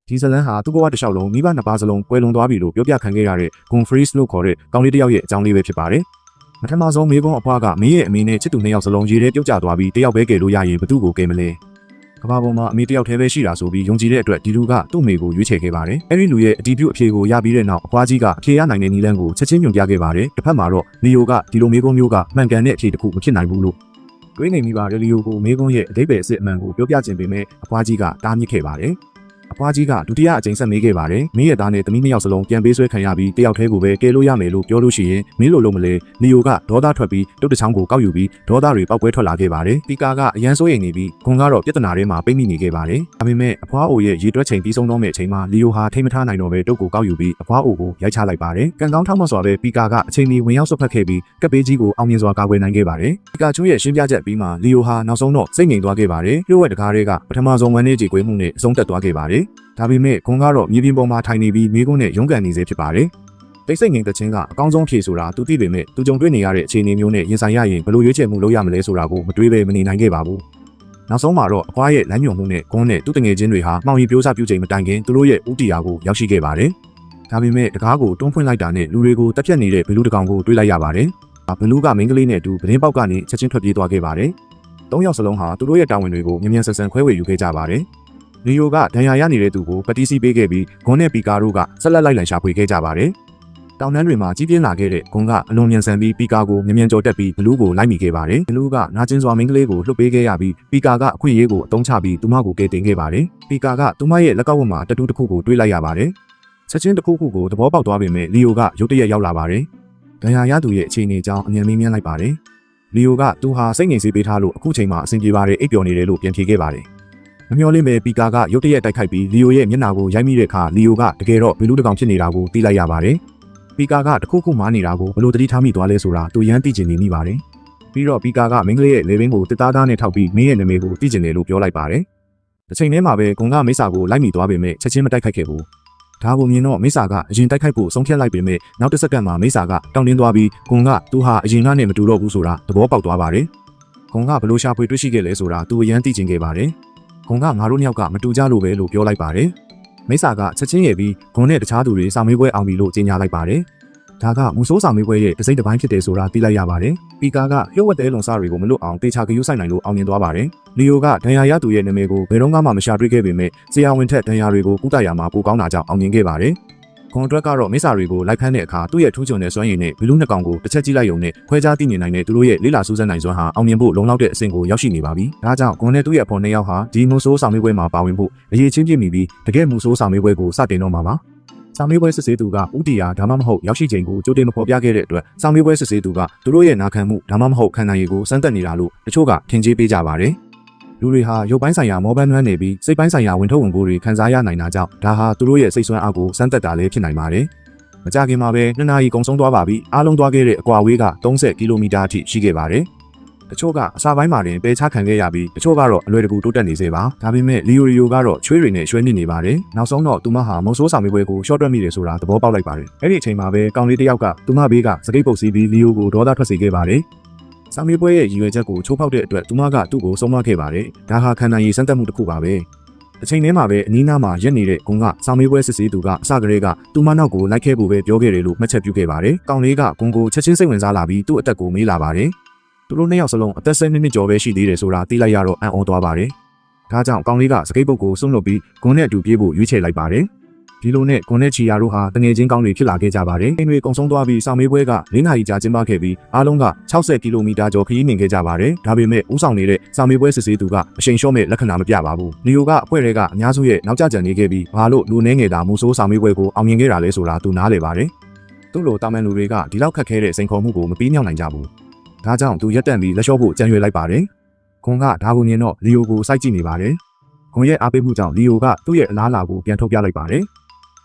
ဒီဇလန်ဟာသူ့ဘဝတစ်လျှောက်လုံးမိဘနှစ်ပါးစလုံးကွယ်လွန်သွားပြီလို့ပြောပြခံခဲ့ရတဲ့ Gumfries လို့ခေါ်တဲ့ကောင်လေးတစ်ယောက်ရဲ့အကြောင်းလေးပဲဖြစ်ပါတယ်။ပထမဆုံးမေကွန်းအဖွားကမင်းရဲ့အမေနဲ့ချစ်သူနှစ်ယောက်စလုံးရေထဲပြုတ်ကျသွားပြီးတယောက်ပဲကယ်လို့ရရင်ဘသူ့ကိုကယ်မလဲ။ကမ္ဘာပေါ်မှာအမေတစ်ယောက်တည်းပဲရှိတာဆိုပြီးယုံကြည်တဲ့အတွက်ဒီလူကသူ့အမေကိုရွေးချယ်ခဲ့ပါတယ်။အဲဒီလူရဲ့အတီးပြုတ်အဖြေကိုရပြီးတဲ့နောက်အဖွားကြီးကအဖြေရနိုင်တဲ့နည်းလမ်းကိုချက်ချင်းညွှန်ပြခဲ့ပါတယ်။တစ်ဖက်မှာတော့လီယိုကဒီလိုမေကွန်းမျိုးကမှန်ကန်တဲ့အဖြေတစ်ခုမဖြစ်နိုင်ဘူးလို့တွေးနေမိပါတယ်လီယိုကိုမေကွန်းရဲ့အဓိပ္ပာယ်အစစ်အမှန်ကိုပြောပြခြင်းပေမဲ့အဖွားကြီးကတားမြစ်ခဲ့ပါတယ်။အဖွားကြီးကဒုတိယအကြိမ်ဆက်မေးခဲ့ပါတယ်။မင်းရဲ့သားနဲ့သမီးနှစ်ယောက်စလုံးပြန်ပေးဆွဲခံရပြီးတယောက်တည်းကိုပဲကယ်လို့ရမယ်လို့ပြောလို့ရှိရင်မင်းလိုလုပ်မလဲလီယိုကဒေါသထွက်ပြီးတုတ်တချောင်းကိုကောက်ယူပြီးဒေါသတွေပောက်ကွဲထွက်လာခဲ့ပါတယ်။ပီကာကအရန်စိုးရိမ်နေပြီးဂွန်ကတော့ပြဿနာထဲမှာပိတ်မိနေခဲ့ပါတယ်။ဒါပေမဲ့အဖွားအိုရဲ့ရေတွက်ချိန်ပြီးဆုံးတော့မယ့်အချိန်မှာလီယိုဟာထိမ့်မထားနိုင်တော့ပဲတုတ်ကိုကောက်ယူပြီးအဖွားအိုကိုရိုက်ချလိုက်ပါတယ်။ကံကောင်းထောက်မစွာပဲပီကာကအချိန်မီဝင်ရောက်ဆွတ်ဖက်ခဲ့ပြီးကပ်ပေးကြီးကိုအောင်မြင်စွာကာကွယ်နိုင်ခဲ့ပါတယ်။ပီကာချူရဲ့ရှင်းပြချက်ပြီးမှလီယိုဟာနောက်ဆုံးတော့စိတ်ငြိမ်သွားခဲ့ပါတယ်။ပြုတ်ဝက်တကားတွေကပထမဆုံးဝန်နေကြေကွေးမှုနဲ့အဆုံးသတ်သွားခဲ့ပါတယ်။ဒါပေမဲ့ဂွန်ကတော့မြေပြင်ပေါ်မှာထိုင်နေပြီးမိကုန်းနဲ့ရုန်းကန်နေစေဖြစ်ပါတယ်။တိတ်ဆိတ်ငြိမ်သက်ခြင်းကအကောင်းဆုံးဖြေဆိုတာသူသိပေမဲ့သူကြုံတွေ့နေရတဲ့အခြေအနေမျိုးနဲ့ရင်ဆိုင်ရရင်ဘယ်လိုရွေးချယ်မှုလုပ်ရမလဲဆိုတာကိုမတွေးပဲမနေနိုင်ခဲ့ပါဘူး။နောက်ဆုံးမှာတော့အဖွားရဲ့လမ်းညွှန်မှုနဲ့ဂွန်နဲ့သူ့တငယ်ချင်းတွေဟာမှောင်ရီပြိုးစားပြုချိန်မတိုင်ခင်သူတို့ရဲ့ဥတီယာကိုရောက်ရှိခဲ့ပါတယ်။ဒါပေမဲ့တကားကိုတွန်းဖွင့်လိုက်တာနဲ့လူတွေကိုတက်ပြတ်နေတဲ့ဘလူးတကောင်ကိုတွေးလိုက်ရပါတယ်။ဘလူးကမိန်းကလေးနဲ့အတူပဒင်းပေါက်ကနေချက်ချင်းထွက်ပြေးသွားခဲ့ပါတယ်။၃ယောက်စလုံးဟာသူတို့ရဲ့တာဝန်တွေကိုမြ мян ဆန်ဆန်ခွဲဝေယူခဲ့ကြပါတယ်။လီယိုကဒဏ်ရာရနေတဲ့သူကိုပတီးစီပေးခဲ့ပြီးဂွန်နဲ့ပီကာတို့ကဆက်လက်လိုက်လံရှာဖွေခဲ့ကြပါတယ်။တောင်တန်းတွေမှာကြီးပြင်းလာခဲ့တဲ့ဂွန်ကအလွန်မြန်ဆန်ပြီးပီကာကိုမြ мян ကြော်တက်ပြီးဘလူးကိုလိုက်မိခဲ့ပါတယ်။ဘလူးကနာကျင်စွာမိန်းကလေးကိုလှုပ်ပေးခဲ့ရပြီးပီကာကအခွင့်အရေးကိုအသုံးချပြီးသူမကိုကယ်တင်ခဲ့ပါတယ်။ပီကာကသူမရဲ့လက်ကောက်ဝတ်မှာတတူးတစ်ခုကိုတွေးလိုက်ရပါတယ်။ချက်ချင်းတစ်ခုခုကိုသဘောပေါက်သွားပေမဲ့လီယိုကရုတ်တရက်ရောက်လာပါတယ်။ဒဏ်ရာရသူရဲ့အခြေအနေကြောင့်အမြန်မေးမြန်းလိုက်ပါတယ်။လီယိုကသူဟာစိတ်ငြိမ်စေပေးထားလို့အခုချိန်မှာအဆင်ပြေပါတယ်အိပ်ပျော်နေတယ်လို့ပြန်ဖြေခဲ့ပါတယ်။မမျှော်လင့်ပဲပီကာကရုတ်တရက်တိုက်ခိုက်ပြီးလီယိုရဲ့မျက်နှာကိုရိုက်မိတဲ့အခါလီယိုကတကယ်တော့ဘလူးတကောင်ဖြစ်နေတာကိုသိလိုက်ရပါတယ်။ပီကာကတခုခုမားနေတာကိုဘလို့တတိထားမိသွားလဲဆိုတာသူရမ်းသိကျင်နေမိပါတယ်။ပြီးတော့ပီကာကမိန်းကလေးရဲ့လေဘင်းကိုတစ်သားသားနဲ့ထောက်ပြီးမင်းရဲ့နာမည်ကိုသိကျင်တယ်လို့ပြောလိုက်ပါတယ်။တစ်ချိန်တည်းမှာပဲဂွန်ကမိစ္ဆာကိုလိုက်မိသွားပေမဲ့ချက်ချင်းမတိုက်ခိုက်ခဲ့ဘူး။ဒါကိုမြင်တော့မိစ္ဆာကအရင်တိုက်ခိုက်ဖို့ဆုံးဖြတ်လိုက်ပေမဲ့နောက်တစ်စက္ကန့်မှာမိစ္ဆာကတောင်းတင်းသွားပြီးဂွန်ကသူဟာအရင်ကနဲ့မတူတော့ဘူးဆိုတာသဘောပေါက်သွားပါတယ်။ဂွန်ကဘလို့ရှာဖွေတွေ့ရှိခဲ့လဲဆိုတာသူအရန်သိကျင်ခဲ့ပါတယ်။ဂွန်ကငါတို့နှစ်ယောက်ကမတူကြလို့ပဲလို့ပြောလိုက်ပါတယ်။မိစ္ဆာကချက်ချင်းရဲ့ပြီးဂွန်နဲ့တခြားသူတွေစာမေးပွဲအောင်ပြီလို့ကြေညာလိုက်ပါတယ်။ဒါကမူဆိုးစာမေးပွဲရဲ့တစ်စိမ့်တစ်ပိုင်းဖြစ်တယ်ဆိုတာသိလိုက်ရပါတယ်။ပီကာကလျှို့ဝှက်တဲ့လုံစားတွေကိုမလွတ်အောင်တေချာဂယုဆိုင်နိုင်လို့အောင်မြင်သွားပါတယ်။လီယိုကဒဏ်ရာရသူရဲ့နာမည်ကိုဘယ်တော့မှမရှာတွေ့ခဲ့ပေမဲ့ဆရာဝန်ထက်ဒဏ်ရာတွေကိုကုသရာမှာပိုကောင်းတာကြောင့်အောင်မြင်ခဲ့ပါတယ်။ဂွန်အတွက်ကတော့မိစ္ဆာတွေကိုလိုက်ဖမ်းတဲ့အခါသူ့ရဲ့ထူးချွန်တဲ့စွမ်းရည်နဲ့ဘလူးနှစ်ကောင်ကိုတစ်ချက်ကြည့်လိုက်ရုံနဲ့ခွဲခြားသိမြင်နိုင်တဲ့သူတို့ရဲ့လေးလာစူးစမ်းနိုင်စွမ်းဟာအောင်မြင်ဖို့လုံလောက်တဲ့အဆင့်ကိုရောက်ရှိနေပါပြီ။ဒါကြောင့်ဂွန်နဲ့သူ့ရဲ့အဖေနှစ်ယောက်ဟာဒီမူဆိုးစာမေးပွဲမှာပါဝင်ဖို့အရေးချင်းပြည့်မိပြီးတကယ်မူဆိုးစာမေးပွဲကိုစတင်တော့မှာပါ။စာမေးပွဲစစ်ဆေးသူကဥတီယာဒါမှမဟုတ်ရောက်ရှိချိန်ကိုကြိုတင်မဖော်ပြခဲ့တဲ့အတွက်စာမေးပွဲစစ်ဆေးသူကသူတို့ရဲ့နာခံမှုဒါမှမဟုတ်ခံနိုင်ရည်ကိုစမ်းသပ်နေတာလို့တချို့ကထင်ကြေးပေးကြပါတယ်။လူတွေဟာရုပ်ပိုင်းဆိုင်ရာမောပန်းနွမ်းနေပြီးစိတ်ပိုင်းဆိုင်ရာဝင်ထုတ်ဝင်ပိုးတွေခံစားရနိုင်တာကြောင့်ဒါဟာသူတို့ရဲ့စိတ်ဆွမ်းအားကိုစမ်းသပ်တာလည်းဖြစ်နိုင်ပါတယ်။မကြခင်မှာပဲ2နာရီကုန်ဆုံးသွားပါပြီ။အားလုံးသွားခဲ့တဲ့အကွာအဝေးက30ကီလိုမီတာအထိရှိခဲ့ပါတယ်။တချို့ကအစာပိုင်းမှာတင်ပဲချခံခဲ့ရပြီးတချို့ကတော့အလွယ်တကူတိုးတက်နေသေးပါ။ဒါပေမဲ့လီယိုကတော့ချွေးတွေနဲ့ရွှဲနေပါတယ်။နောက်ဆုံးတော့သူမဟာမုံဆိုးစာမေးပွဲကိုရှော့တွက်မိတယ်ဆိုတာသဘောပေါက်လိုက်ပါတယ်။အဲ့ဒီအချိန်မှာပဲကောင်လေးတစ်ယောက်ကသူမဘေးကစကိတ်ပုတ်စီးပြီးလီယိုကိုဒေါသထွက်စေခဲ့ပါတယ်။စာမေးပွဲရဲ့ရည်ရွယ်ချက်ကိုချိုးဖောက်တဲ့အတွက်သူမကသူ့ကိုဆုံးမခဲ့ပါတယ်။ဒါဟာခံနိုင်ရည်စမ်းသပ်မှုတစ်ခုပါပဲ။အချိန်ထဲမှာပဲအနီးနားမှာရက်နေတဲ့ဂွန်ကစာမေးပွဲစစ်ဆေးသူကအစကတည်းကသူမနောက်ကိုလိုက်ခဲ့ဖို့ပဲပြောခဲ့တယ်လို့မှတ်ချက်ပြုခဲ့ပါတယ်။ကောင်လေးကဂွန်ကိုချက်ချင်းစိတ်ဝင်စားလာပြီးသူ့အသက်ကိုမေးလာပါတယ်။သူတို့နှစ်ယောက်စလုံးအသက်10နှစ်ကျော်ပဲရှိသေးတယ်ဆိုတာသိလိုက်ရတော့အံ့ဩသွားပါတယ်။ဒါကြောင့်ကောင်လေးကစကိတ်ပုတ်ကိုစွန့်လွတ်ပြီးဂွန်နဲ့အတူပြေးဖို့ရွေးချယ်လိုက်ပါတယ်။ဒီလိုနဲ့ဂွန်နဲ့ချီယာတို့ဟာတငယ်ချင်းကောင်းတွေဖြစ်လာခဲ့ကြပါတယ်။အိမ်တွေကုံဆုံးသွားပြီးစာမေးပွဲက4နာရီကြာကျင်းပခဲ့ပြီးအားလုံးက60ကီလိုမီတာကျော်ခရီးနှင်ခဲ့ကြပါတယ်။ဒါပေမဲ့ဦးဆောင်နေတဲ့စာမေးပွဲစစ်ဆေးသူကအရှိန်လျှော့မဲ့လက္ခဏာမပြပါဘူး။လီယိုကအဖွဲ့တွေကအများစုရဲ့နောက်ကျကျန်နေခဲ့ပြီးဘာလို့လူနှဲငယ်တာမူဆိုးစာမေးပွဲကိုအောင်မြင်ခဲ့တာလဲဆိုတာသူနားလည်ပါတယ်။သူ့လိုတာမန်လူတွေကဒီလောက်ခက်ခဲတဲ့စိန်ခေါ်မှုကိုမပြီးမြောက်နိုင်ကြဘူး။ဒါကြောင့်သူရက်တန့်ပြီးလက်လျှော့ဖို့ကြံရွယ်လိုက်ပါတယ်။ဂွန်ကဒါကိုမြင်တော့လီယိုကိုစိုက်ကြည့်နေပါတယ်။ဂွန်ရဲ့အားပေးမှုကြောင့်လီယိုကသူ့ရဲ့အလားအလာကိုပြန်ထုတ်ပြလိုက်ပါတယ်။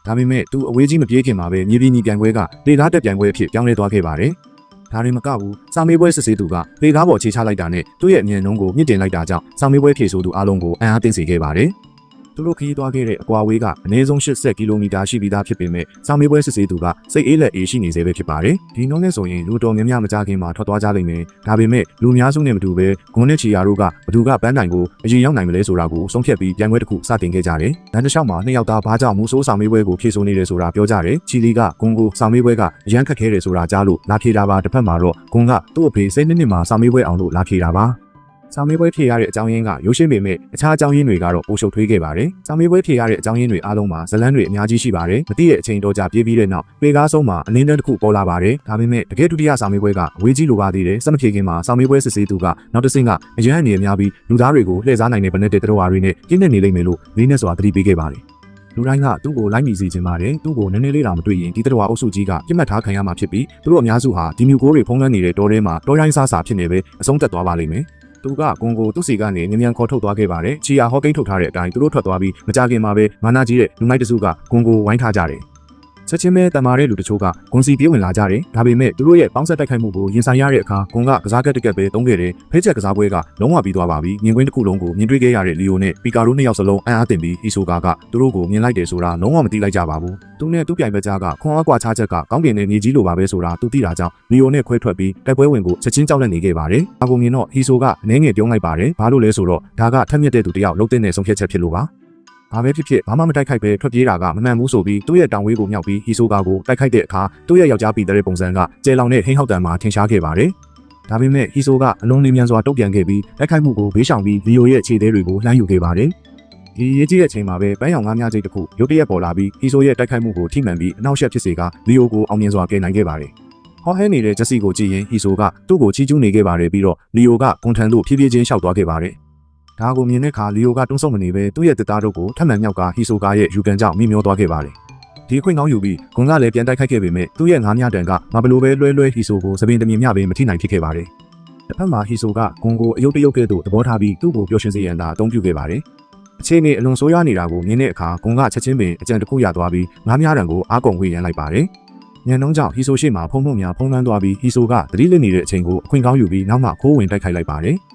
ဒါပေမဲ့သူအဝေးကြီးမပြေးခင်မှာပဲမြေပြင်ညီပြိုင်ပွဲကလေကားတက်ပြိုင်ပွဲအဖြစ်ပြောင်းလဲသွားခဲ့ပါတယ်။ဒါရင်မကဘူးစာမေးပွဲစစ်ဆေးသူကလေကားပေါ်ခြေချလိုက်တာနဲ့သူ့ရဲ့အမြင်နှုံးကိုမြင့်တင်လိုက်တာကြောင့်စာမေးပွဲဖြေဆိုသူအားလုံးကိုအံ့အားသင့်စေခဲ့ပါတယ်။ သူတို့ခရီးသွားခဲ့တဲ့အကွာဝေးကအနည်းဆုံး80ကီလိုမီတာရှိပြီးသားဖြစ်ပေမဲ့စာမေးပွဲစစ်ဆေးသူကစိတ်အေးလက်အေးရှိနေသေးပဲဖြစ်ပါတယ်။ဒီနှုန်းနဲ့ဆိုရင်လူတော်များများမကြခင်မှာထွက်သွားကြလိမ့်မယ်။ဒါပေမဲ့လူများစုနဲ့မတူပဲဂွန်နဲ့ချီယာတို့ကဘသူကပန်းတိုင်ကိုအရင်ရောက်နိုင်မလဲဆိုတာကိုဆုံးဖြတ်ပြီးပြိုင်ပွဲတစ်ခုစတင်ခဲ့ကြတယ်။လမ်းတစ်လျှောက်မှာနှစ်ယောက်သားဘာကြောင့်မူဆိုးစာမေးပွဲကိုဖြေဆိုနေတယ်ဆိုတာပြောကြတယ်။ချီလီကဂွန်ကိုစာမေးပွဲကအရန်ခက်ခဲတယ်ဆိုတာကြားလို့လာဖြေတာပါတစ်ဖက်မှာတော့ဂွန်ကသူ့အဖေစိတ်နှစ်မှာစာမေးပွဲအောင်လို့လာဖြေတာပါ။စာမေးပွဲဖြေရတဲ့အကြောင်းရင်းကရိုးရှင်းပေမဲ့အခြားအကြောင်းရင်းတွေကတော့ပိုရှုပ်ထွေးခဲ့ပါတယ်။စာမေးပွဲဖြေရတဲ့အကြောင်းရင်းတွေအားလုံးမှာဇလန်းတွေအများကြီးရှိပါတယ်။မသိတဲ့အချိန်တော့ကြာပြေးပြီးတဲ့နောက်ပေကားဆုံးမှာအလင်းတန်းတစ်ခုပေါ်လာပါတယ်။ဒါပေမဲ့တကယ်ဒုတိယစာမေးပွဲကအဝေးကြီးလိုပါသေးတယ်။စမဖြေခင်မှာစာမေးပွဲစစ်ဆေးသူကနောက်တစ်ဆင့်ကအရန်အနေအများပြီးလူသားတွေကိုလှည့်စားနိုင်တဲ့ဗနက်တဲ့တတော်ဝါတွေနဲ့ကျင်းနေလိမ့်မယ်လို့လေးနဲ့စွာသတိပေးခဲ့ပါတယ်။လူတိုင်းကသူ့ကိုလိုက်မိစီခြင်းပါတယ်သူ့ကိုနည်းနည်းလေးတောင်မတွေ့ရင်ဒီတတော်ဝါအုပ်စုကြီးကပြစ်မှတ်ထားခံရမှာဖြစ်ပြီးသူတို့အများစုဟာဒီမြူကိုတွေဖုံးလွှမ်းနေတဲ့တောထဲမှာတောရိုင်းစားစာဖြစ်နေပဲအဆုံးသက်သွားပါလိမ့်မယ်သူကဂွန်ကိုသူ့စီကနေမြန်မြန်ခေါ်ထုတ်သွားခဲ့ပါတယ်ချီယာဟောကိန်းထုတ်ထားတဲ့အတိုင်းသူတို့ထွက်သွားပြီးမကြခင်မှာပဲမာနာကြီးတဲ့လူမိုက်တစုကဂွန်ကိုဝိုင်းထားကြတယ်ချက်ချင်းပဲတမာတဲ့လူတချို့ကဂွန်စီပြေးဝင်လာကြတယ်ဒါပေမဲ့သူတို့ရဲ့ပေါင်းဆက်တိုက်ခိုက်မှုကိုရင်ဆိုင်ရတဲ့အခါဂွန်ကကစားကက်တကက်ပဲတုံးခဲ့တယ်ဖိချက်ကစားပွဲကလုံးဝပြီးသွားပါပြီမြင်ကွင်းတစ်ခုလုံးကိုမြင်တွေ့ခဲ့ရတဲ့လီယိုနဲ့ပီကာတို့နှစ်ယောက်စလုံးအံ့အားသင့်ပြီးဟီဆိုကာကသူတို့ကိုမြင်လိုက်တယ်ဆိုတာလုံးဝမသိလိုက်ကြပါဘူးသူနဲ့သူ့ပြိုင်ဘက်ကြားကခွန်အားကွာခြားချက်ကကောင်းကင်နဲ့မြေကြီးလိုပါပဲဆိုတာသူသိတာကြောင့်လီယိုနဲ့ခွဲထွက်ပြီးတိုက်ပွဲဝင်ကိုချက်ချင်းကြောက်လန့်နေခဲ့ပါတယ်အကူမြင်တော့ဟီဆိုကအနှဲငယ်ပြုံးလိုက်ပါတယ်ဘာလို့လဲဆိုတော့ဒါကထက်မြက်တဲ့သူတယောက်လှုပ်တဲ့ဆုံးဖြတ်ချက်ဖြစ်လို့ပါဘာပဲဖြစ်ဖြစ်ဘာမှမတိုက်ခိုက်ပဲထွက်ပြေးတာကမမှန်ဘူးဆိုပြီးသူ့ရဲ့တောင်ဝေးကိုမြောက်ပြီးဟီဆိုကာကိုတိုက်ခိုက်တဲ့အခါသူ့ရဲ့ယောက်ျားပီတဲ့ပုံစံကကျဲလောင်တဲ့ဟင်းဟောက်တန်မှာထင်ရှားခဲ့ပါတယ်။ဒါပေမဲ့ဟီဆိုကအလုံးလေးမြန်စွာတုံ့ပြန်ခဲ့ပြီးတိုက်ခိုက်မှုကိုဘေးရှောင်ပြီးလီယိုရဲ့ခြေသေးတွေကိုလှမ်းယူခဲ့ပါတယ်။ဒီရေးကြီးတဲ့အချိန်မှာပဲပန်းရောင်ငါးများစိတ်တစ်ခုရုတ်တရက်ပေါ်လာပြီးဟီဆိုရဲ့တိုက်ခိုက်မှုကိုထိမှန်ပြီးအနောက်ရှက်ဖြစ်စေကလီယိုကိုအောင်မြင်စွာကယ်နိုင်ခဲ့ပါတယ်။ဟောဟဲနေတဲ့ဂျက်စီကိုကြည့်ရင်ဟီဆိုကသူ့ကိုချီးကျူးနေခဲ့ပါတယ်ပြီးတော့လီယိုကကွန်ထန်တို့ဖြည်းဖြည်းချင်းရှောက်သွားခဲ့ပါတယ်ဒါကိုမြင်တဲ့အခါလီယိုကတွန်းဆုတ်မနေပဲသူ့ရဲ့တစ်သားတို့ကိုထပ်မံမြောက်ကဟီဆိုကာရဲ့ယူကန်ကြောင့်မိမျောသွားခဲ့ပါတယ်။ဒီအခွင့်ကောင်းယူပြီးဂွန်ကလည်းပြန်တိုက်ခိုက်ခဲ့ပေမဲ့သူ့ရဲ့ငါးမြတန်ကမဘလိုပဲလွဲဟီဆိုကိုစပင်တမြင်မြပဲမထိနိုင်ဖြစ်ခဲ့ပါတယ်။တစ်ဖက်မှာဟီဆိုကဂွန်ကိုအယုတ်တရုတ်ကဲ့သို့သဘောထားပြီးသူ့ကိုပျော်ရွှင်စေရန်သာအသုံးပြုခဲ့ပါတယ်။အခြေအနေအလွန်ဆိုးရွားနေတာကိုမြင်တဲ့အခါဂွန်ကချက်ချင်းပင်အကြံတစ်ခုရသွားပြီးငါးမြတန်ကိုအားကုန်ဝေရန်လိုက်ပါတယ်။ညံနှုံးကြောင့်ဟီဆိုရှေ့မှာဖုံများဖုံးလွှမ်းသွားပြီးဟီဆိုကသတိလစ်နေတဲ့အချိန်ကိုအခွင့်ကောင်းယူပြီးနောက်မှခိုးဝင်တိုက်ခိုက်လိုက်ပါတယ်။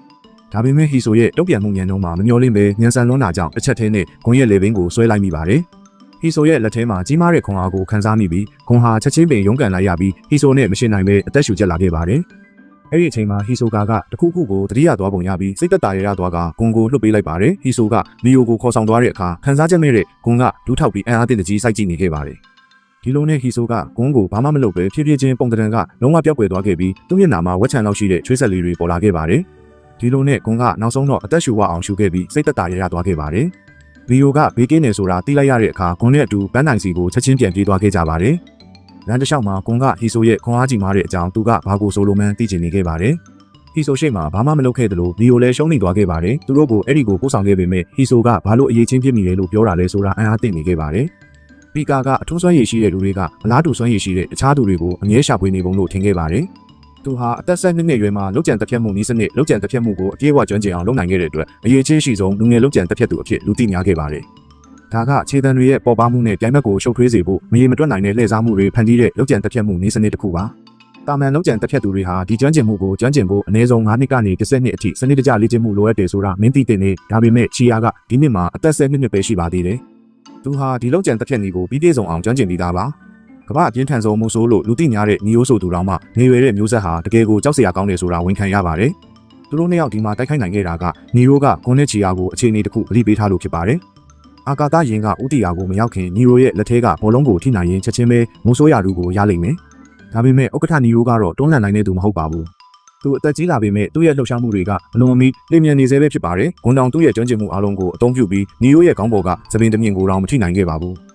ဒါပေမဲ့ဟီဆိုရဲ့တုံ့ပြန်မှုညံနှုံးမှာမမျော်လင့်ပဲညံဆန်လွန်းတာကြောင့်တစ်ချက်သေးနဲ့ဂွန်ရဲ့လေဘင်းကိုဆွဲလိုက်မိပါတယ်။ဟီဆိုရဲ့လက်ထဲမှာကြီးမားတဲ့ခွန်အားကိုခန်းစားမိပြီးဂွန်ဟာချက်ချင်းပင်ရုန်းကန်လိုက်ရပြီးဟီဆိုနဲ့မရှင်းနိုင်ပဲအသက်ရှူကျက်လာခဲ့ပါတယ်။အဲ့ဒီအချိန်မှာဟီဆိုကာကတခုခုကိုတတိယသွားပုံရပြီးစိတ်သက်သာရသွားကဂွန်ကိုလွှတ်ပေးလိုက်ပါတယ်။ဟီဆိုကလီယိုကိုခေါ်ဆောင်သွားတဲ့အခါခန်းစားချက်မဲ့တဲ့ဂွန်ကဒူးထောက်ပြီးအံ့အားသင့်တကြီးစိုက်ကြည့်နေခဲ့ပါတယ်။ဒီလိုနဲ့ဟီဆိုကဂွန်ကိုဘာမှမလုပ်ပဲဖြည်းဖြည်းချင်းပုံတံကလုံးဝပြောက်ကွယ်သွားခဲ့ပြီးသူ့မျက်နှာမှာဝက်ချန်လောက်ရှိတဲ့ချွေးဆက်လေးတွေပေါ်လာခဲ့ပါတယ်။ဒီလိုနဲ့ဂွန်ကနောက်ဆုံးတော့အသက်ရှူဝအောင်ရှူခဲ့ပြီးစိတ်သက်သာရသွားခဲ့ပါတယ်။လီယိုကဘေးကင်းနေဆိုတာသိလိုက်ရတဲ့အခါဂွန်နဲ့အတူပန်းတိုင်စီကိုချက်ချင်းပြန်ပြေးသွားခဲ့ကြပါတယ်။လမ်းတစ်လျှောက်မှာဂွန်ကဟီဆိုရဲ့ခွန်အားကြီးမားတဲ့အကြောင်းသူကဘာကိုဆိုလိုမှန်းသိချင်နေခဲ့ပါတယ်။ဟီဆိုရှိမှဘာမှမလုပ်ခဲ့သလိုလီယိုလည်းရှုံးနေသွားခဲ့ပါတယ်။သူတို့ကိုအဲ့ဒီကိုပို့ဆောင်ခဲ့ပေမဲ့ဟီဆိုကဘာလို့အရေးချင်းဖြစ်မိလဲလို့ပြောတာလဲဆိုတာအံ့အားသင့်နေခဲ့ပါတယ်။ပီကာကအထူးစွမ်းရည်ရှိတဲ့လူတွေကအလားတူစွမ်းရည်ရှိတဲ့တခြားသူတွေကိုအမြဲရှာဖွေနေပုံလို့ထင်ခဲ့ပါတယ်။သူဟာအသက်12နှစ်ရွယ်မှာလုတ်ကြံတက်ဖြတ်မှုနည်းစနစ်လုတ်ကြံတက်ဖြတ်မှုကိုအပြည့်အဝကျွမ်းကျင်အောင်လုပ်နိုင်ခဲ့တဲ့အတွက်အရေးချင်းရှိဆုံးလူငယ်လုတ်ကြံတက်ဖြတ်သူအဖြစ်လူသိများခဲ့ပါတယ်။ဒါကခြေတံတွေရဲ့ပေါ်ပါမှုနဲ့ပြိုင်ဘက်ကိုရှုပ်ထွေးစေဖို့မရေမတွက်နိုင်တဲ့လှည့်စားမှုတွေဖန်တီးတဲ့လုတ်ကြံတက်ဖြတ်မှုနည်းစနစ်တစ်ခုပါ။တာမန်လုတ်ကြံတက်ဖြတ်သူတွေဟာဒီကျွမ်းကျင်မှုကိုကျွမ်းကျင်ဖို့အနည်းဆုံး9နှစ်ကနေ10နှစ်အထိစနစ်တကျလေ့ကျင့်မှုလိုအပ်တယ်ဆိုတာမင်းသိတဲ့နေဒါပေမဲ့ချီယာကဒီနှစ်မှာအသက်10နှစ်ပဲရှိပါသေးတယ်။သူဟာဒီလုတ်ကြံတက်ဖြတ်နည်းကိုပြီးပြည့်စုံအောင်ကျွမ်းကျင်ပြီးသားပါ။ကမ္ဘာအပြင်းထန်ဆုံးမှုဆိုးလို့လူသိများတဲ့နီယိုးဆိုသူတော်မှနေရွယ်တဲ့မျိုးဆက်ဟာတကယ်ကိုကြောက်စရာကောင်းတယ်ဆိုတာဝန်ခံရပါတယ်။သူတို့နှစ်ယောက်ဒီမှာတိုက်ခိုက်နိုင်ခဲ့တာကနီယိုးကကွန်နဲ့ချီယာကိုအခြေအနေတစ်ခုအလိပေးထားလို့ဖြစ်ပါတယ်။အာကာသယင်ကဥတီယာကိုမရောက်ခင်နီယိုးရဲ့လက်ထဲကဘောလုံးကိုထိနိုင်ရင်ချက်ချင်းပဲမိုးဆိုးရာလူကိုရလိမ့်မယ်။ဒါပေမဲ့ဥက္ကဋ္ဌနီယိုးကတော့တွန်းလှန်နိုင်တဲ့သူမဟုတ်ပါဘူး။သူအသက်ကြီးလာပေမဲ့သူ့ရဲ့လှုပ်ရှားမှုတွေကအလွန်အမီလျင်မြန်နေသေးပဲဖြစ်ပါတယ်။ဂွန်တောင်သူ့ရဲ့ကျွမ်းကျင်မှုအလုံးကိုအသုံးပြုပြီးနီယိုးရဲ့ခေါင်းပေါ်ကသပင်တမြင်ကိုတောင်မထိနိုင်ခဲ့ပါဘူး။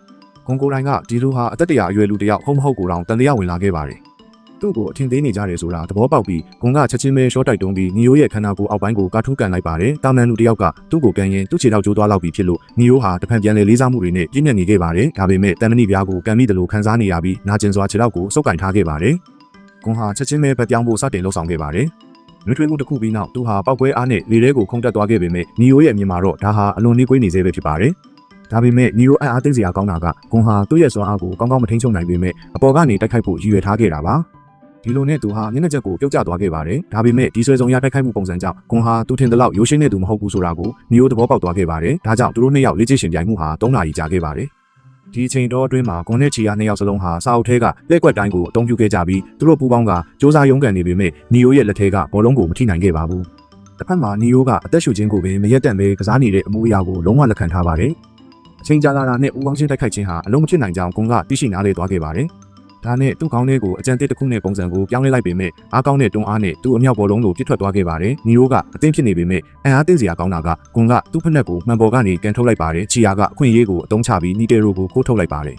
ဂွန်ကိုတိုင်းကဒီလူဟာအသက်တရာအရွယ်လူတယောက်ဟုတ်မဟုတ်ကိုတောင်တန်တရားဝင်လာခဲ့ပါတယ်။သူ့ကိုအထင်သေးနေကြတယ်ဆိုတာသဘောပေါက်ပြီးဂွန်ကချက်ချင်းပဲရှော့တိုက်တုံးပြီးနီယိုရဲ့ခန္ဓာကိုယ်အောက်ပိုင်းကိုကာထူးကန်လိုက်ပါတယ်။တာမန်လူတယောက်ကသူ့ကိုကန်ရင်သူ့ခြေထောက်ကျိုးသွားလောက်ပြီးဖြစ်လို့နီယိုဟာတဖန်ပြန်လေလေးစားမှုတွေနဲ့ပြည့်ညက်နေခဲ့ပါတယ်။ဒါပေမဲ့တန်မဏိပြားကိုကန်မိတယ်လို့ခံစားနေရပြီးနာကျင်စွာခြေထောက်ကိုစုပ်ကင်ထားခဲ့ပါတယ်။ဂွန်ဟာချက်ချင်းပဲဗတ်ပြောင်းဖို့စတင်လှုပ်ဆောင်ခဲ့ပါတယ်။နှွေးထွေးမှုတစ်ခုပြီးနောက်သူဟာပောက်ကွဲအားနဲ့လေထဲကိုခုန်တက်သွားခဲ့ပေမဲ့နီယိုရဲ့အမြင်မှာတော့ဒါဟာအလွန်နှေးကွေးနေသေးပဲဖြစ်ပါတယ်။ဒါပေမဲ့နီယိုအားသိစရာကောင်းတာကဂွန်ဟာသူ့ရဲ့စွမ်းအားကိုကောင်းကောင်းမထိန်းချုပ်နိုင်ပေမဲ့အပေါ်ကနေတိုက်ခိုက်ဖို့ရည်ရွယ်ထားခဲ့တာပါ။ ဒီလိုနဲ့သူဟာမျက်နှာချက်ကိုပြုတ်ကျသွားခဲ့ပါတယ်ဒါပေမဲ့ဒီဆွဲဆောင်ရတိုက်ခိုက်မှုပုံစံကြောင့်ကွန်ဟာသူထင်တယ်လို့ရိုးရှင်းတဲ့သူမဟုတ်ဘူးဆိုတာကိုနီယိုသဘောပေါက်သွားခဲ့ပါတယ်ဒါကြောင့်သူတို့နှစ်ယောက်လေ့ကျင့်ရှင်ပြိုင်မှုဟာ3နာရီကြာခဲ့ပါတယ်ဒီအချိန်တော့အတွင်းမှာကွန်နဲ့ချီယာနှစ်ယောက်စလုံးဟာစာအုပ်ထဲကလက်ကွက်တိုင်းကိုအသုံးပြုခဲ့ကြပြီးသူတို့ပူးပေါင်းကစ조사ရုံးကန်နေပေမဲ့နီယိုရဲ့လက်ထဲကဘောလုံးကိုမထိနိုင်ခဲ့ပါဘူးတစ်ဖက်မှာနီယိုကအသက်ရှူခြင်းကိုပင်မရက်တန့်ပဲကစားနေတဲ့အမှုအရာကိုလုံးဝလက်ခံထားပါတယ်အချိန်ကြာလာတာနဲ့ဦးပေါင်းချင်းတိုက်ခိုက်ခြင်းဟာအလုံးမဖြစ်နိုင်ကြောင်းကွန်ကသိရှိနားလည်သွားခဲ့ပါတယ်ဒါနဲ့သူ့ခေါင်းထဲကိုအကြံတစ်တစ်ခုနဲ့ပုံစံကိုပြောင်းလဲလိုက်ပေမဲ့အားကောင်းတဲ့တွန်းအားနဲ့သူ့အမြောက်ဘောလုံးကိုပြစ်ထွက်သွားခဲ့ပါတယ်နီယိုကအသင်းဖြစ်နေပေမဲ့အန်အားသိစရာကောင်းတာကကွန်ကသူ့ဖက်နှက်ကိုမှန်ပေါ်ကနေကန်ထုတ်လိုက်ပါတယ်ချီယာကအခွင့်အရေးကိုအသုံးချပြီးနီတေရိုကိုခိုးထုတ်လိုက်ပါတ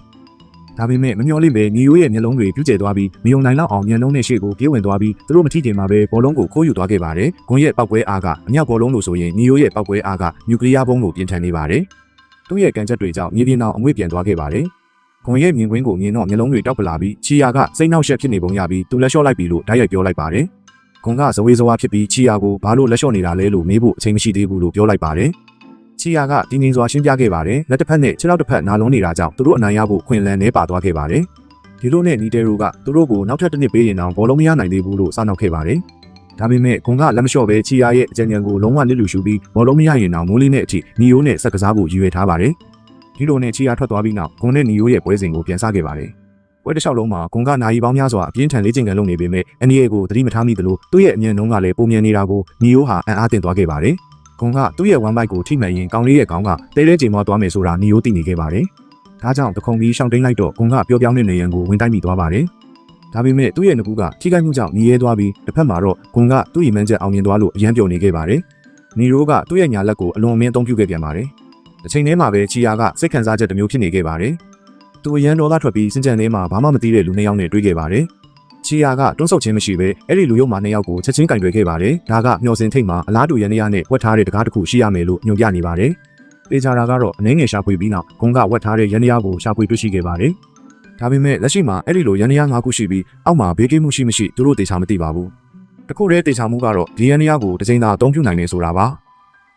ယ်ဒါပေမဲ့မမျှော်လင့်ပဲနီယိုရဲ့မျက်လုံးတွေပြူးကျဲသွားပြီးမယုံနိုင်လောက်အောင်မျက်လုံးနဲ့ရှေ့ကိုပြေးဝင်သွားပြီးသူတို့မထိတင်မှာပဲဘောလုံးကိုခိုးယူသွားခဲ့ပါတယ်။ဂွန်ရဲ့ပောက်ပွဲအားကအမြောက်ဘောလုံးလို့ဆိုရင်နီယိုရဲ့ပောက်ပွဲအားကနျူကလ িয়ার ဘုံးလိုပြင်းထန်နေပါတယ်။သူ့ရဲ့ကန်ချက်တွေကြောင့်မြေပြင်အောင်အငွေ့ပြန်သွားခဲ့ပါတယ်။ဂွန်ရဲ့မြင်ကွင်းကိုမြင်တော့မျက်လုံးတွေတောက်ပလာပြီးချီယာကစိတ်နှောက်ယှက်ဖြစ်နေပုံရပြီးသူလက်လျှော့လိုက်ပြီးလို့ဓာတ်ရိုက်ပြောလိုက်ပါတယ်။ဂွန်ကဇဝေဇဝါဖြစ်ပြီးချီယာကိုဘာလို့လက်လျှော့နေတာလဲလို့မေးဖို့အချိန်မရှိသေးဘူးလို့ပြောလိုက်ပါတယ်။ချီယာကတင်းငင်စွာရှင်းပြခဲ့ပါတယ်။လက်တစ်ဖက်နဲ့ခြေထောက်တစ်ဖက်နာလုံးနေတာကြောင့်သူတို့အနိုင်ရဖို့ခွင့်လန်းနေပါသွားခဲ့ပါတယ်။ဒီလိုနဲ့နီတေရိုကသူတို့ကိုနောက်ထပ်တစ်နစ်ပေးရင်တော့ဘောလုံးမရနိုင်သေးဘူးလို့စနောက်ခဲ့ပါတယ်။ဒါပေမဲ့ဂွန်ကလက်မလျှော့ပဲချီယာရဲ့အကြံဉာဏ်ကိုလုံးဝလစ်လူရှုပြီးဘောလုံးမရရင်တော့မိုးလေးနဲ့အထိနီယိုနဲ့ဆက်ကစားဖို့ရည်ရွယ်ထားပါတယ်။ဒီလိုနဲ့ချီယာထွက်သွားပြီးနောက်ဂွန်နဲ့နီယိုရဲ့ပွဲစဉ်ကိုပြန်စခဲ့ပါတယ်။ပွဲတစ်လျှောက်လုံးမှာဂွန်ကနာရီပေါင်းများစွာအပြင်းထန်လေ့ကျင့်ခန်းလုပ်နေပေမဲ့အန်ဒီယေကိုသတိမထားမိသလိုသူ့ရဲ့အမြင်နှုံးကလည်းပုံမြန်နေတာကိုနီယိုဟာအံ့အားသင့်သွားခဲ့ပါတယ်။ဂွန်ကသူ့ရဲ့ဝမ်ဘိုက်ကိုထိမှန်ရင်ကောင်းလေးရဲ့ခေါင်းကတဲတဲချိန်မောသွားမယ်ဆိုတာနီယိုသိနေခဲ့ပါတယ်။ဒါကြောင့်တခုံပြီးရှောင်းတိန်လိုက်တော့ဂွန်ကပျော်ပြောင်းတဲ့နေရန်ကိုဝင်တိုက်မိသွားပါတယ်။ဒါပေမဲ့သူ့ရဲ့ငကူကထိခိုက်မှုကြောင့်ညီရဲသွားပြီးတစ်ဖက်မှာတော့ဂွန်ကသူ့ရီမန်းချက်အောင်မြင်သွားလို့အရန်ပျော်နေခဲ့ပါတယ်။နီရိုကသူ့ရဲ့ညာလက်ကိုအလွန်အမင်းအသုံးပြုခဲ့ပြန်ပါတယ်။တစ်ချိန်တည်းမှာပဲချီယာကစိတ်ခံစားချက်တစ်မျိုးဖြစ်နေခဲ့ပါတယ်။သူအရန်ဒေါသထွက်ပြီးစင်ကြံထဲမှာဘာမှမသိတဲ့လူနှစ်ယောက်နဲ့တွေ့ခဲ့ပါတယ်။ချီယာကတွန်းဆုတ်ခြင်းမရှိဘဲအဲ့ဒီလူရုပ်မှာနှစ်ယောက်ကိုချက်ချင်းကင်တွယ်ခဲ့ပါတယ်။ဒါကမျောစင်ထိတ်မှာအလားတူရန်ရနဲ့ဝက်ထားတဲ့တကားတစ်ခုရှိရမယ်လို့ညွှန်ပြနေပါတယ်။ပေချာတာကတော့အနေငယ်ရှာဖွေပြီးနောက်ဂွန်ကဝက်ထားတဲ့ရန်ရကိုရှာဖွေတွေ့ရှိခဲ့ပါတယ်။ဒါပေမဲ့လက်ရှိမှာအဲ့ဒီလိုရန်ရ၅ခုရှိပြီးအောက်မှာဘေးကင်းမှုရှိမရှိသူတို့တေချာမသိပါဘူး။တခုတည်းတေချာမှုကတော့ဒီရန်ရကိုတစ်ချိန်သာအသုံးပြုနိုင်နေဆိုတာပါ။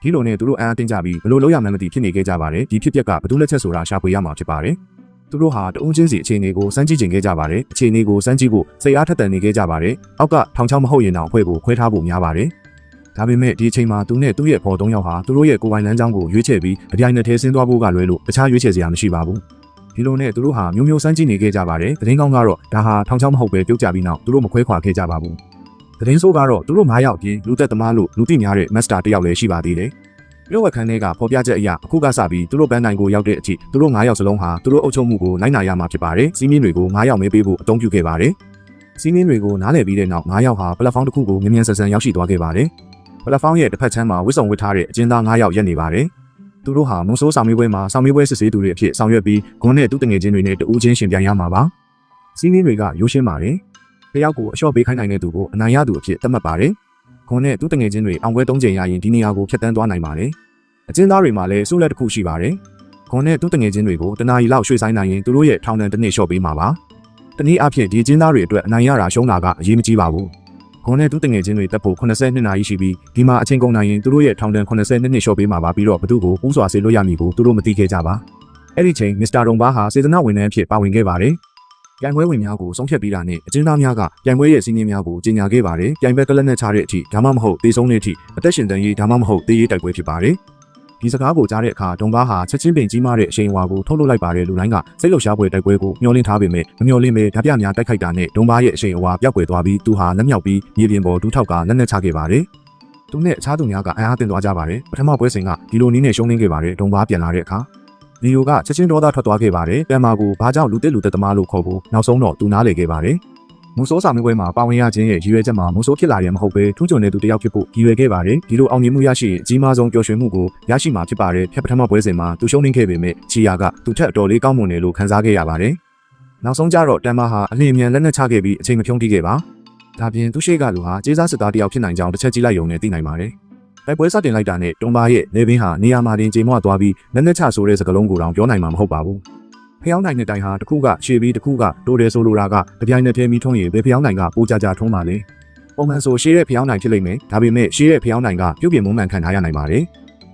ဒီလိုနဲ့သူတို့အံ့အတင်းကြပြီးဘလို့လုံးရမှန်းမသိဖြစ်နေခဲ့ကြပါတယ်။ဒီဖြစ်ပျက်ကဘသူလက်ချက်ဆိုတာရှာဖွေရမှာဖြစ်ပါတယ်။သူတို့ဟာတအုံချင်းစီအခြေအနေကိုစမ်းကြည့်ကျင်ခဲ့ကြပါတယ်။အခြေအနေကိုစမ်းကြည့်ဖို့စိတ်အားထက်သန်နေခဲ့ကြပါတယ်။အောက်ကထောင်ချောင်းမဟုတ်ရင်တော့အဖွဲ့ကိုခွဲထားဖို့များပါတယ်။ဒါပေမဲ့ဒီအချိန်မှာသူနဲ့သူ့ရဲ့ဖော်၃ယောက်ဟာသူတို့ရဲ့ကိုယ်ပိုင်လမ်းကြောင်းကိုရွေးချယ်ပြီးအပြိုင်နဲ့ထဲဆင်းသွားဖို့ကလွဲလို့တခြားရွေးချယ်စရာမရှိပါဘူး။ဒီလိုနဲ့သူတို့ဟာမျိုးမျိုးစမ်းကြည့်နေခဲ့ကြပါတယ်။သတင်းကောင်းကတော့ဒါဟာထောင်ချောင်းမဟုတ်ပဲပြုတ်ကြပြီးနောက်သူတို့မခွဲခွာခဲ့ကြပါဘူး။သတင်းဆိုးကတော့သူတို့9ယောက်ပြင်လူသက်သမားလို့လူသိများတဲ့မတ်စတာတစ်ယောက်လည်းရှိပါသေးတယ်။မြို့ဝက်ခန်းတွေကဖော်ပြချက်အရအခုကစပြီးသူတို့ဘန်းနိုင်ကိုရောက်တဲ့အထိသူတို့9ယောက်စလုံးဟာသူတို့အုပ်ချုပ်မှုကိုနိုင်နာရမှာဖြစ်ပါတယ်။စီးမင်းတွေကို9ယောက်မဲပေးဖို့အသုံးပြုခဲ့ပါတယ်။စီးမင်းတွေကိုနားလည်ပြီးတဲ့နောက်9ယောက်ဟာပလက်ဖောင်းတစ်ခုကိုမြ мян ဆန်ဆန်ရောက်ရှိသွားခဲ့ပါတယ်။ပလက်ဖောင်းရဲ့တစ်ဖက်ချမ်းမှာဝစ်စုံဝစ်ထားတဲ့အကျဉ်းသား9ယောက်ရက်နေပါတယ်။သူတို့ဟာမုံဆိုးဆောင်မေးပွဲမှာဆောင်မေးပွဲစစ်ဆေးသူတွေအဖြစ်ဆောင်ရွက်ပြီးဂွန်းနဲ့သူ့တငယ်ချင်းတွေနဲ့တူးချင်းရှင်ပြိုင်ရမှာပါ။စီးမင်းတွေကရိုးရှင်းပါတယ်။တယောက်ကိုအလျှော့ပေးခိုင်းနိုင်တဲ့သူကိုအနိုင်ရသူအဖြစ်သတ်မှတ်ပါတယ်။ဂွန်းနဲ့သူ့တငယ်ချင်းတွေအောင်ပွဲ3ချိန်ရရင်ဒီနေရာကိုဖျက်ဆီးသွားနိုင်ပါတယ်။အကျဉ်းသားတွေမှာလည်းစိုးလက်တစ်ခုရှိပါတယ်။ဂွန်နဲ့သူ့တငယ်ချင်းတွေကိုတနာရီလောက်ရွှေ့ဆိုင်နိုင်ရင်သူတို့ရဲ့ထောင်ဒဏ်တစ်နှစ်လျှော့ပေးမှာပါ။တနည်းအားဖြင့်ဒီအကျဉ်းသားတွေအတွက်အနိုင်ရတာရှုံးတာကအရေးမကြီးပါဘူး။ဂွန်နဲ့သူ့တငယ်ချင်းတွေတက်ဖို့82နာရီရှိပြီးဒီမှာအချိန်ကုန်နိုင်ရင်သူတို့ရဲ့ထောင်ဒဏ်82နှစ်လျှော့ပေးမှာပါပြီးတော့ဘသူကိုပူးစွာဆေးလို့ရမည်ကိုသူတို့မသိခဲ့ကြပါ။အဲ့ဒီချိန်မစ္စတာဒုံဘာဟာစေတနာဝန်ထမ်းအဖြစ်ပါဝင်ခဲ့ပါတယ်။ပြိုင်ပွဲဝင်များကိုဆုံးဖြတ်ပြီးတာနဲ့အကျဉ်းသားများကပြိုင်ပွဲရဲ့စီးနင်းများကိုကြီးညာခဲ့ပါတယ်။ပြိုင်ပွဲကလပ်နဲ့ချတဲ့အထိဒါမှမဟုတ်သေဆုံးတဲ့အထိအသက်ရှင်တန်ရေးဒါမှမဟုတ်သေရေးတိုက်ပွဲဖြစ်ပါတယ်။ဒီစကားကိုကြားတဲ့အခါဒုံဘာဟာချက်ချင်းပင်ကြီးမားတဲ့အရှိန်အဝါကိုထုတ်လုပ်လိုက်ပါတယ်လူတိုင်းကစိတ်လှုပ်ရှားပွဲတိုက်ပွဲကိုမျှော်လင့်ထားပေမဲ့မမျှော်လင့်ပဲဓာပြများတိုက်ခိုက်တာနဲ့ဒုံဘာရဲ့အရှိန်အဝါပျောက်ကွယ်သွားပြီးသူဟာလက်မြောက်ပြီးမြေပြင်ပေါ်ဒူးထောက်ကလက်နက်ချခဲ့ပါတယ်။သူနဲ့အခြားသူများကအံ့အားသင့်သွားကြပါတယ်။ပထမပွဲစဉ်ကဒီလိုနည်းနဲ့ရှုံးနိမ့်ခဲ့ပါတယ်ဒုံဘာပြန်လာတဲ့အခါလီယိုကချက်ချင်းဒေါသထွက်သွားခဲ့ပါတယ်။ပန်မာကိုဘာကြောင့်လူသက်သမားလို့ခေါ်ဖို့နောက်ဆုံးတော့သူနားလေခဲ့ပါတယ်။မုံဆိုးစာမေးပွဲမှာပါဝင်ရခြင်းရဲ့ရည်ရွယ်ချက်မှာမုံဆိုးဖြစ်လာရင်မဟုတ်ပဲထူးချွန်တဲ့သူတစ်ယောက်ဖြစ်ဖို့ရည်ရွယ်ခဲ့ပါတယ်။ဒီလိုအောင်မြင်မှုရရှိရင်အကြီးမားဆုံးပျော်ရွှင်မှုကိုရရှိမှာဖြစ်ပါတယ်။ဖျက်ပထမပွဲစဉ်မှာသူရှုံးနိမ့်ခဲ့ပေမဲ့ချီယာကသူထက်အတော်လေးကောင်းမွန်တယ်လို့ခံစားခဲ့ရပါတယ်။နောက်ဆုံးကျတော့တမ်မာဟာအလင်းအမြန်လက်နက်ချခဲ့ပြီးအချိန်မဖြုံးတိခဲ့ပါ။ဒါပြင်သူရှိကလူဟာကျေးစားစစ်သားတစ်ယောက်ဖြစ်နိုင်ကြောင်းတစ်ချက်ကြည့်လိုက်ရုံနဲ့သိနိုင်ပါတယ်။တိုက်ပွဲစတင်လိုက်တာနဲ့တွန်ဘာရဲ့လေဘင်းဟာနေရာမှာတင်ကြေမွသွားပြီးလက်နက်ချဆိုတဲ့စကားလုံးကိုတောင်ပြောနိုင်မှာမဟုတ်ပါဘူး။ဖျောင်းနိုင်တဲ့တိုင်ဟာတစ်ခုကရှေ့ပြီးတစ်ခုကတိုးတယ်ဆိုလိုတာကတပြိုင်နက်တည်းမီထုံးရင်ဘယ်ဖျောင်းနိုင်ကပိုကြထုံးပါလေပုံမှန်ဆိုရှေ့တဲ့ဖျောင်းနိုင်ဖြစ်လိမ့်မယ်ဒါပေမဲ့ရှေ့တဲ့ဖျောင်းနိုင်ကပြုတ်ပြင်းမုန်းမှန်ခံထားရနိုင်ပါတယ်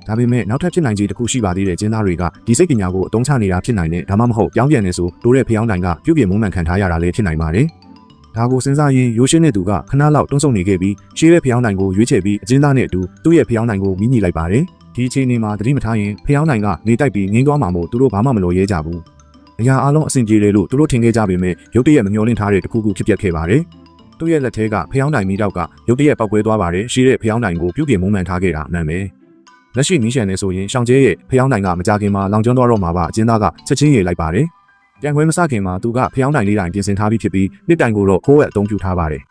ဒါပေမဲ့နောက်ထပ်ဖြစ်နိုင်ခြေတစ်ခုရှိပါသေးတယ်ကျင်းသားတွေကဒီစိတ်ပညာကိုအသုံးချနေတာဖြစ်နိုင်တယ်ဒါမှမဟုတ်ပြောင်းပြန်နေဆိုတိုးတဲ့ဖျောင်းနိုင်ကပြုတ်ပြင်းမုန်းမှန်ခံထားရတာလည်းဖြစ်နိုင်ပါတယ် ဒါကိုစဉ်းစားရင်ရိုးရှင်းတဲ့သူကခဏလောက်တွန်းဆုံနေခဲ့ပြီးရှေးတဲ့ဖျောင်းနိုင်ကိုရွေးချယ်ပြီးအကျဉ်းသားနဲ့အတူသူ့ရဲ့ဖျောင်းနိုင်ကိုမိညီလိုက်ပါတယ်ဒီအချိန်မှာသတိမထားရင်ဖျောင်းနိုင်ကနေတိုက်ပြီးငင်းသွားမှာမို့သူတို့ဘာမှမလိုရဲကြဘူးအရာအလုံးအဆင်ပြေတယ်လို့သူတို့ထင်ခဲ့ကြပေမဲ့ရုတ်တရက်မမျှော်လင့်ထားတဲ့တစ်ခုခုဖြစ်ပျက်ခဲ့ပါတယ်သူ့ရဲ့လက်ထဲကဖျောင်းနိုင်မိတော့ကရုတ်တရက်ပောက်ကွဲသွားပါတယ်ရှေးတဲ့ဖျောင်းနိုင်ကိုပြုပြင်မုံမှန်ထားခဲ့တာအမှန်ပဲလက်ရှိနီးရှန်နေဆိုရင်ရှောင်းကျဲရဲ့ဖျောင်းနိုင်ကမကြခင်မှာလောင်ကျွမ်းသွားတော့မှာပါအကျဉ်းသားကချက်ချင်းရေလိုက်ပါတယ်ပြန်ခွဲမစခင်မှာသူကဖျောင်းနိုင်လေးတိုင်းပြင်ဆင်ထားပြီးဖြစ်ပြီးနှစ်တိုင်ကိုတော့ခိုးဝက်အသုံးပြုထားပါတယ်